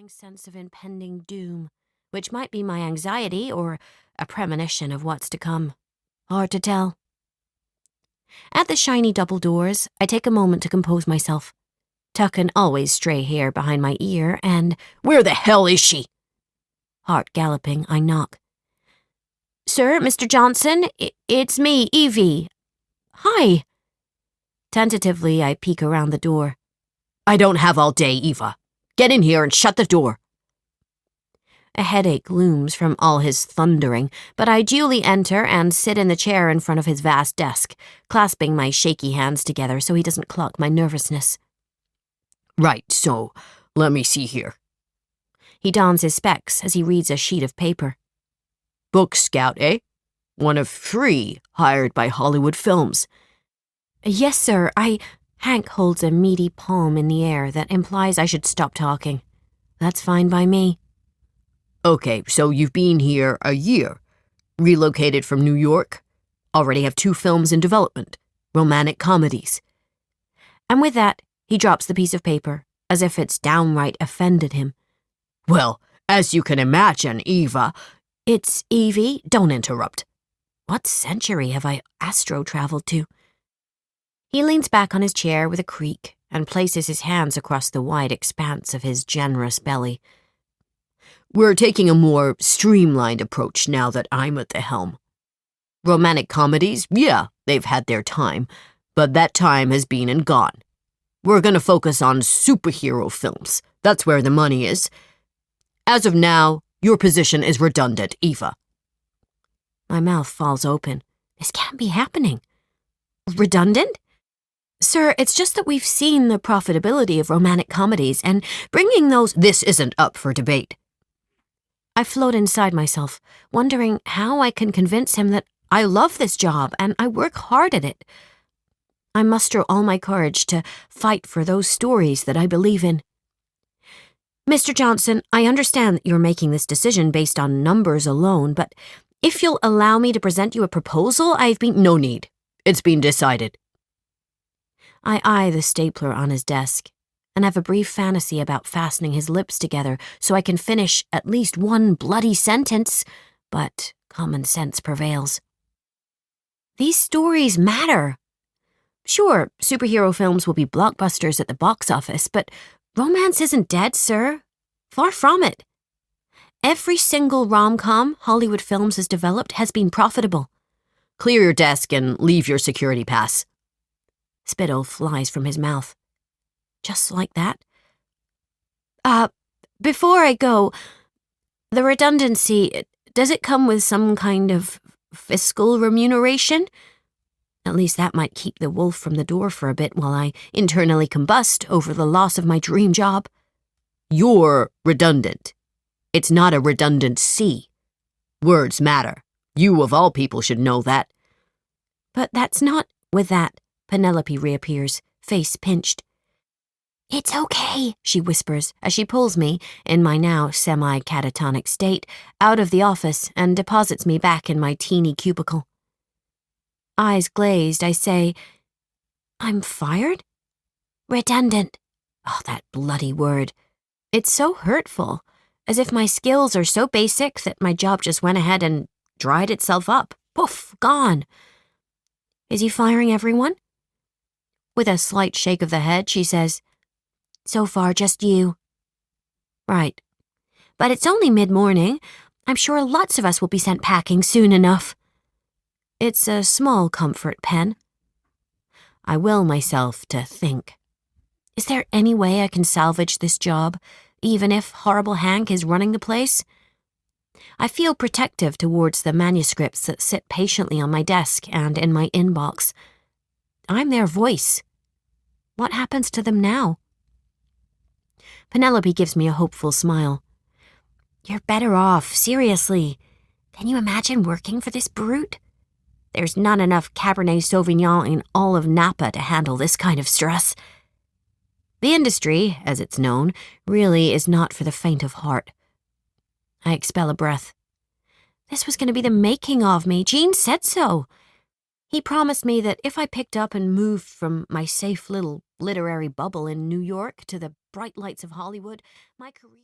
overwhelming sense of impending doom, which might be my anxiety or a premonition of what's to come. Hard to tell. At the shiny double doors, I take a moment to compose myself, tuck an always stray hair behind my ear, and "Where the hell is she?" Heart galloping, I knock. "Sir, Mr. Johnson, it's me, Evie. Hi." Tentatively, I peek around the door. "I don't have all day, Eva. Get in here and shut the door." A headache looms from all his thundering, but I duly enter and sit in the chair in front of his vast desk, clasping my shaky hands together so he doesn't clock my nervousness. "Right, so, let me see here." He dons his specs as he reads a sheet of paper. "Book Scout, eh? One of 3 hired by Hollywood Films." "Yes, sir, Hank holds a meaty palm in the air that implies I should stop talking. That's fine by me. "Okay, so you've been here a year. Relocated from New York. Already have 2 films in development. Romantic comedies." And with that, he drops the piece of paper, as if it's downright offended him. "Well, as you can imagine, Eva..." "It's Evie, Don't interrupt." What century have I astro-traveled to?" He leans back on his chair with a creak and places his hands across the wide expanse of his generous belly. "We're taking a more streamlined approach now that I'm at the helm. Romantic comedies, yeah, they've had their time, but that time has been and gone. We're gonna focus on superhero films. That's where the money is. As of now, your position is redundant, Eva." My mouth falls open. This can't be happening. Redundant? Sir, it's just that we've seen the profitability of romantic comedies, and bringing those— "This isn't up for debate." I float inside myself, wondering how I can convince him that I love this job and I work hard at it. I muster all my courage to fight for those stories that I believe in. "Mr. Johnson, I understand that you're making this decision based on numbers alone, but if you'll allow me to present you a proposal, "No need. It's been decided." I eye the stapler on his desk and have a brief fantasy about fastening his lips together so I can finish at least one bloody sentence, but common sense prevails. These stories matter. Sure, superhero films will be blockbusters at the box office, but romance isn't dead, sir. Far from it. Every single rom-com Hollywood Films has developed has been profitable. "Clear your desk and leave your security pass." Spittle flies from his mouth. Just like that. Before I go, the redundancy, does it come with some kind of fiscal remuneration? At least that might keep the wolf from the door for a bit while I internally combust over the loss of my dream job. "You're redundant. It's not a redundancy. Words matter. You, of all people, should know that." But that's not— With that, Penelope reappears, face pinched. "It's okay," she whispers as she pulls me, in my now semi-catatonic state, out of the office and deposits me back in my teeny cubicle. Eyes glazed, I say, "I'm fired?" "Redundant." Oh, that bloody word. It's so hurtful, as if my skills are so basic that my job just went ahead and dried itself up. Poof, gone. "Is he firing everyone?" With a slight shake of the head, she says, "So far, just you." "Right. But it's only mid-morning. I'm sure lots of us will be sent packing soon enough." It's a small comfort, Pen. I will myself to think. Is there any way I can salvage this job, even if horrible Hank is running the place? I feel protective towards the manuscripts that sit patiently on my desk and in my inbox. I'm their voice. What happens to them now? Penelope gives me a hopeful smile. "You're better off, seriously. Can you imagine working for this brute? There's not enough Cabernet Sauvignon in all of Napa to handle this kind of stress." The industry, as it's known, really is not for the faint of heart. I expel a breath. This was going to be the making of me. Gene said so. He promised me that if I picked up and moved from my safe little literary bubble in New York to the bright lights of Hollywood, my career...